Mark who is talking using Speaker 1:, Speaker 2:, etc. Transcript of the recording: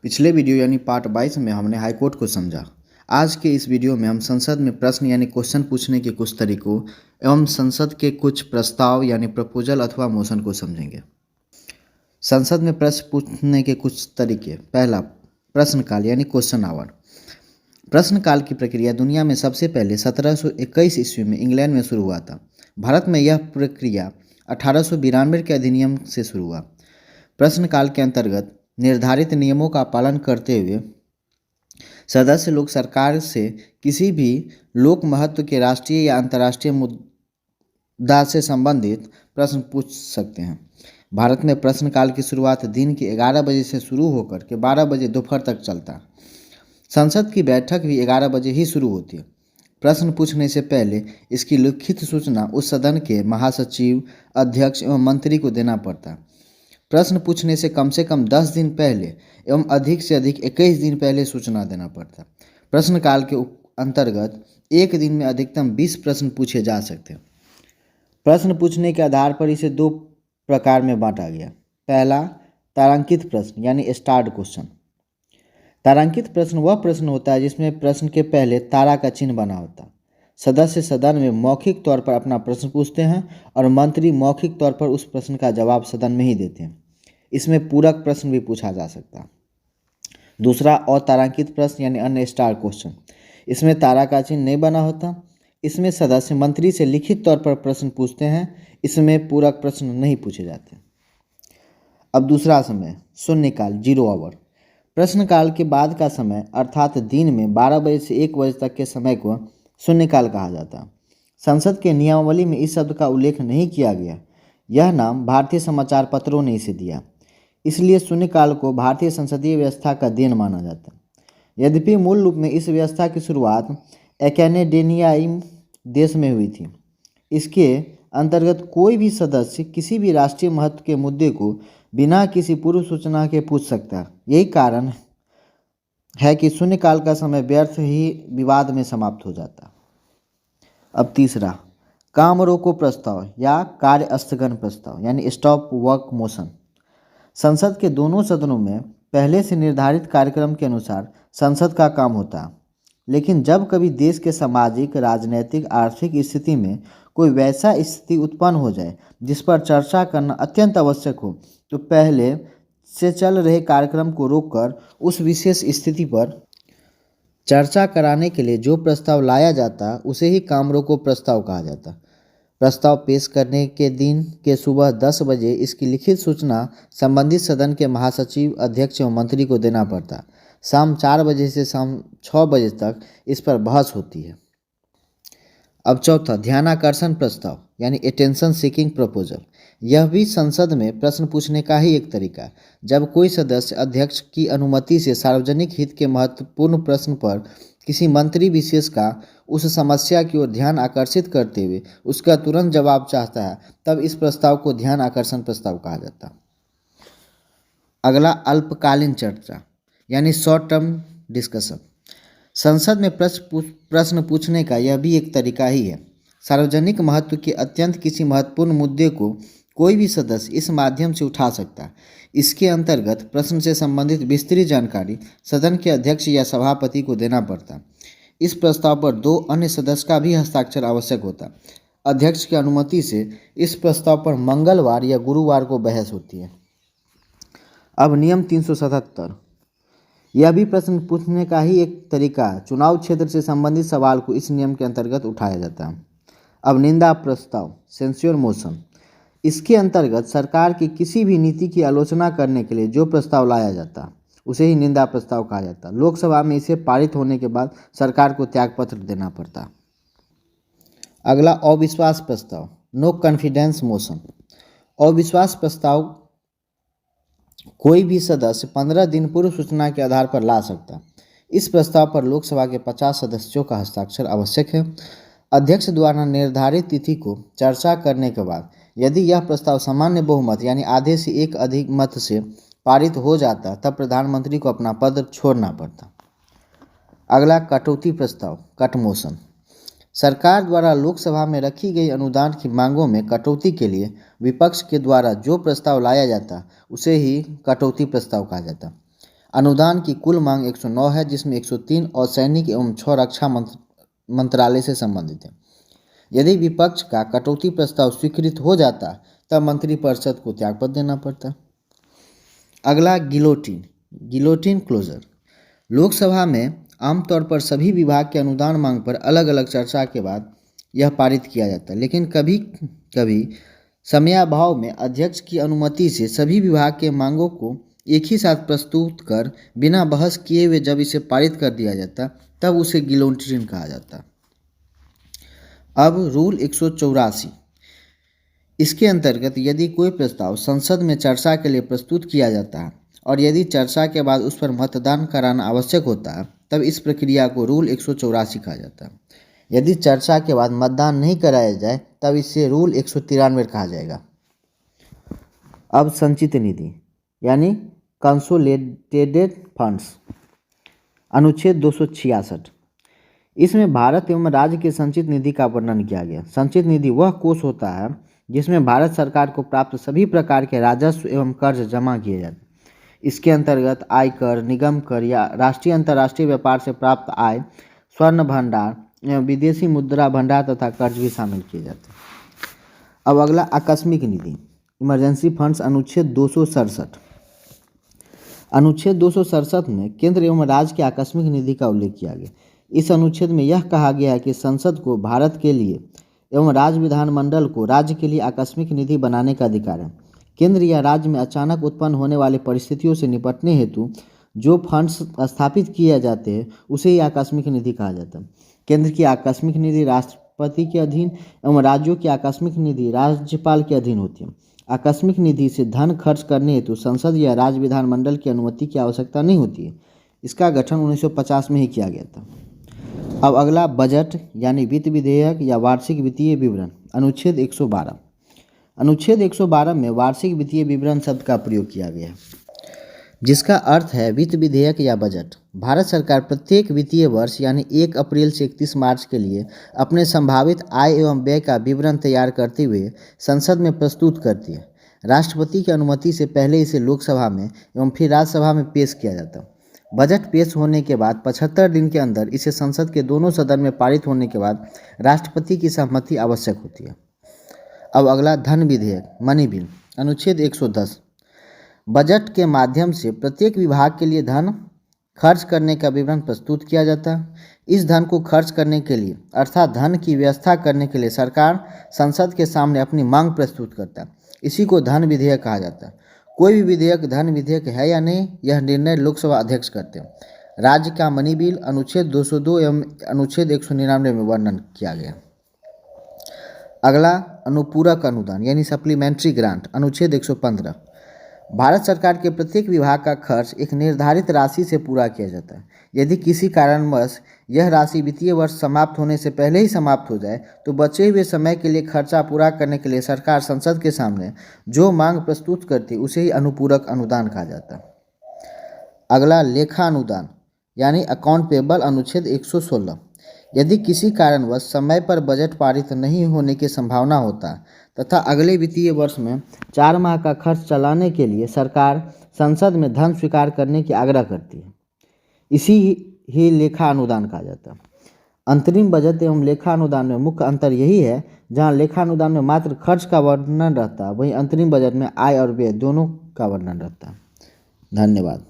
Speaker 1: पिछले वीडियो यानी पार्ट 22 में हमने हाईकोर्ट को समझा। आज के इस वीडियो में हम संसद में प्रश्न यानी क्वेश्चन पूछने के कुछ तरीकों एवं संसद के कुछ प्रस्ताव यानी प्रपोजल अथवा मोशन को समझेंगे। संसद में प्रश्न पूछने के कुछ तरीके। पहला, प्रश्नकाल यानी क्वेश्चन आवर। प्रश्नकाल की प्रक्रिया दुनिया में सबसे पहले 1721 ईस्वी में इंग्लैंड में शुरू हुआ था। भारत में यह प्रक्रिया 1892 के अधिनियम से शुरू हुआ। प्रश्नकाल के अंतर्गत निर्धारित नियमों का पालन करते हुए सदस्य लोग सरकार से किसी भी लोक महत्व के राष्ट्रीय या अंतर्राष्ट्रीय मुद्दा से संबंधित प्रश्न पूछ सकते हैं। भारत में प्रश्नकाल की शुरुआत दिन के 11 बजे से शुरू होकर के 12 बजे दोपहर तक चलता है। संसद की बैठक भी 11 बजे ही शुरू होती है। प्रश्न पूछने से पहले इसकी लिखित सूचना उस सदन के महासचिव, अध्यक्ष एवं मंत्री को देना पड़ता है। प्रश्न पूछने से कम 10 दिन पहले एवं अधिक से अधिक 21 दिन पहले सूचना देना पड़ता है। प्रश्नकाल के अंतर्गत एक दिन में अधिकतम 20 प्रश्न पूछे जा सकते हैं। प्रश्न पूछने के आधार पर इसे दो प्रकार में बांटा गया। पहला, तारांकित प्रश्न यानी स्टार्ड क्वेश्चन। तारांकित प्रश्न वह प्रश्न होता है जिसमें प्रश्न के पहले तारा का चिन्ह बना होता है। सदस्य सदन में मौखिक तौर पर अपना प्रश्न पूछते हैं और मंत्री मौखिक तौर पर उस प्रश्न का जवाब सदन में ही देते हैं। इसमें पूरक प्रश्न भी पूछा जा सकता है। दूसरा, अतारांकित प्रश्न यानी अन्य स्टार क्वेश्चन। इसमें तारा का चिन्ह नहीं बना होता। इसमें सदस्य मंत्री से लिखित तौर पर प्रश्न पूछते हैं। इसमें पूरक प्रश्न नहीं पूछे जाते। अब दूसरा समय, शून्यकाल, 0 आवर। प्रश्नकाल के बाद का समय अर्थात दिन में 12 बजे से 1 बजे तक के समय को शून्यकाल कहा जाता है। संसद के नियमावली में इस शब्द का उल्लेख नहीं किया गया। यह नाम भारतीय समाचार पत्रों ने इसे दिया, इसलिए शून्यकाल को भारतीय संसदीय व्यवस्था का देन माना जाता है। यद्यपि मूल रूप में इस व्यवस्था की शुरुआत कैनेडियाई देश में हुई थी। इसके अंतर्गत कोई भी सदस्य किसी भी राष्ट्रीय महत्व के मुद्दे को बिना किसी पूर्व सूचना के पूछ सकता है। यही कारण है कि शून्यकाल का समय व्यर्थ ही विवाद में समाप्त हो जाता। अब तीसरा, काम रोको प्रस्ताव या कार्य स्थगन प्रस्ताव यानी स्टॉप वर्क मोशन। संसद के दोनों सदनों में पहले से निर्धारित कार्यक्रम के अनुसार संसद का काम होता है, लेकिन जब कभी देश के सामाजिक, राजनीतिक, आर्थिक स्थिति में कोई वैसा स्थिति उत्पन्न हो जाए जिस पर चर्चा करना अत्यंत आवश्यक हो, तो पहले से चल रहे कार्यक्रम को रोककर उस विशेष स्थिति पर चर्चा कराने के लिए जो प्रस्ताव लाया जाता उसे ही काम रोको प्रस्ताव कहा जाता। प्रस्ताव पेश करने के दिन के सुबह 10 बजे इसकी लिखित सूचना संबंधित सदन के महासचिव, अध्यक्ष एवं मंत्री को देना पड़ता। शाम 4 बजे से शाम 6 बजे तक इस पर बहस होती है। अब चौथा, ध्यानाकर्षण प्रस्ताव यानी अटेंशन सीकिंग प्रपोजल। यह भी संसद में प्रश्न पूछने का ही एक तरीका है। जब कोई सदस्य अध्यक्ष की अनुमति से सार्वजनिक हित के महत्वपूर्ण प्रश्न पर किसी मंत्री विशेष का उस समस्या की ओर ध्यान आकर्षित करते हुए उसका तुरंत जवाब चाहता है, तब इस प्रस्ताव को ध्यान आकर्षण प्रस्ताव कहा जाता है। अगला, अल्पकालीन चर्चा यानी शॉर्ट टर्म डिस्कशन। संसद में प्रश्न पूछने का यह भी एक तरीका ही है। सार्वजनिक महत्व के अत्यंत किसी महत्वपूर्ण मुद्दे को कोई भी सदस्य इस माध्यम से उठा सकता है। इसके अंतर्गत प्रश्न से संबंधित विस्तृत जानकारी सदन के अध्यक्ष या सभापति को देना पड़ता। इस प्रस्ताव पर 2 अन्य सदस्य का भी हस्ताक्षर आवश्यक होता। अध्यक्ष की अनुमति से इस प्रस्ताव पर मंगलवार या गुरुवार को बहस होती है। अब नियम 377, यह भी प्रश्न पूछने का ही एक तरीका है। चुनाव क्षेत्र से संबंधित सवाल को इस नियम के अंतर्गत उठाया जाता है। अब निंदा प्रस्ताव, सेंस्योर मोशन। इसके अंतर्गत सरकार की किसी भी नीति की आलोचना करने के लिए जो प्रस्ताव लाया जाता उसे ही निंदा प्रस्ताव कहा जाता। लोकसभा में इसे पारित होने के बाद सरकार को त्यागपत्र देना पड़ता। अगला, अविश्वास प्रस्ताव, नो कॉन्फिडेंस मोशन। अविश्वास प्रस्ताव कोई भी सदस्य 15 दिन पूर्व सूचना के आधार पर ला सकता। इस प्रस्ताव पर लोकसभा के 50 सदस्यों का हस्ताक्षर आवश्यक है। अध्यक्ष द्वारा निर्धारित तिथि को चर्चा करने के बाद यदि यह प्रस्ताव सामान्य बहुमत यानी आधे से एक अधिक मत से पारित हो जाता, तब प्रधानमंत्री को अपना पद छोड़ना पड़ता। अगला, कटौती प्रस्ताव, कट मोशन। सरकार द्वारा लोकसभा में रखी गई अनुदान की मांगों में कटौती के लिए विपक्ष के द्वारा जो प्रस्ताव लाया जाता उसे ही कटौती प्रस्ताव कहा जाता। अनुदान की कुल मांग 109 है, जिसमें 103 और सैनिक एवं 6 रक्षा मंत्रालय से संबंधित है। यदि विपक्ष का कटौती प्रस्ताव स्वीकृत हो जाता तब मंत्रिपरिषद को त्यागपत्र देना पड़ता। अगला गिलोटिन क्लोजर। लोकसभा में आमतौर पर सभी विभाग के अनुदान मांग पर अलग अलग चर्चा के बाद यह पारित किया जाता है, लेकिन कभी कभी समयाभाव में अध्यक्ष की अनुमति से सभी विभाग के मांगों को एक ही साथ प्रस्तुत कर बिना बहस किए हुए जब इसे पारित कर दिया जाता तब उसे गिलोटिन कहा जाता। अब रूल 184। इसके अंतर्गत यदि कोई प्रस्ताव संसद में चर्चा के लिए प्रस्तुत किया जाता है और यदि चर्चा के बाद उस पर मतदान कराना आवश्यक होता है तब इस प्रक्रिया को रूल 184 कहा जाता है। यदि चर्चा के बाद मतदान नहीं कराया जाए तब इसे रूल 193 कहा जाएगा। अब संचित निधि यानी कंसोलिडेटेड फंड्स, अनुच्छेद 266। इसमें भारत एवं राज्य के संचित निधि का वर्णन किया गया। संचित निधि वह कोष होता है जिसमें भारत सरकार को प्राप्त सभी प्रकार के राजस्व एवं कर्ज जमा किए जाते हैं। इसके अंतर्गत आयकर, निगम कर या राष्ट्रीय अंतर्राष्ट्रीय व्यापार से प्राप्त आय, स्वर्ण भंडार एवं विदेशी मुद्रा भंडार तथा कर्ज भी शामिल किए जाते हैं। अब अगला आकस्मिक निधि, इमरजेंसी फंड्स, अनुच्छेद 267। अनुच्छेद 267 में केंद्र एवं राज्य के आकस्मिक निधि का उल्लेख किया गया। इस अनुच्छेद में यह कहा गया है कि संसद को भारत के लिए एवं राज्य विधानमंडल को राज्य के लिए आकस्मिक निधि बनाने का अधिकार है। केंद्र या राज्य में अचानक उत्पन्न होने वाली परिस्थितियों से निपटने हेतु जो फंड्स स्थापित किए जाते हैं उसे ही आकस्मिक निधि कहा जाता है। केंद्र की आकस्मिक निधि राष्ट्रपति के अधीन एवं राज्यों की आकस्मिक निधि राज्यपाल के अधीन होती है। आकस्मिक निधि से धन खर्च करने हेतु संसद या राज्य विधानमंडल की अनुमति की आवश्यकता नहीं होती है। इसका गठन 1950 में ही किया गया था। अब अगला बजट यानी वित्त विधेयक या वार्षिक वित्तीय विवरण, अनुच्छेद 112। अनुच्छेद 112 में वार्षिक वित्तीय विवरण शब्द का प्रयोग किया गया है, जिसका अर्थ है वित्त विधेयक या बजट। भारत सरकार प्रत्येक वित्तीय वर्ष यानी 1 अप्रैल से 31 मार्च के लिए अपने संभावित आय एवं व्यय का विवरण तैयार करते हुए संसद में प्रस्तुत करती है। राष्ट्रपति की अनुमति से पहले इसे लोकसभा में एवं फिर राज्यसभा में पेश किया जाता है। बजट पेश होने के बाद 75 दिन के अंदर इसे संसद के दोनों सदन में पारित होने के बाद राष्ट्रपति की सहमति आवश्यक होती है। अब अगला धन विधेयक, मनी बिल, अनुच्छेद 110। बजट के माध्यम से प्रत्येक विभाग के लिए धन खर्च करने का विवरण प्रस्तुत किया जाता है। इस धन को खर्च करने के लिए अर्थात धन की व्यवस्था करने के लिए सरकार संसद के सामने अपनी मांग प्रस्तुत करता है। इसी को धन विधेयक कहा जाता है। कोई भी विधेयक धन विधेयक है या नहीं, यह निर्णय लोकसभा अध्यक्ष करते हैं। राज्य का मनी बिल, अनुच्छेद 202 एवं अनुच्छेद 199 में वर्णन किया गया। अगला अनुपूरक अनुदान यानी सप्लीमेंट्री ग्रांट, अनुच्छेद 115। भारत सरकार के प्रत्येक विभाग का खर्च एक निर्धारित राशि से पूरा किया जाता है। यदि किसी कारणवश यह राशि वित्तीय वर्ष समाप्त होने से पहले ही समाप्त हो जाए तो बचे हुए समय के लिए खर्चा पूरा करने के लिए सरकार संसद के सामने जो मांग प्रस्तुत करती है उसे ही अनुपूरक अनुदान कहा जाता है। अगला लेखा अनुदान यानी अकाउंट पेबल, अनुच्छेद 116। यदि किसी कारणवश समय पर बजट पारित नहीं होने की संभावना होता तथा अगले वित्तीय वर्ष में 4 माह का खर्च चलाने के लिए सरकार संसद में धन स्वीकार करने की आग्रह करती है, इसी ही लेखा अनुदान कहा जाता है। अंतरिम बजट एवं लेखा अनुदान में मुख्य अंतर यही है, जहां लेखा अनुदान में मात्र खर्च का वर्णन रहता है, वहीं अंतरिम बजट में आय और व्यय दोनों का वर्णन रहता है। धन्यवाद।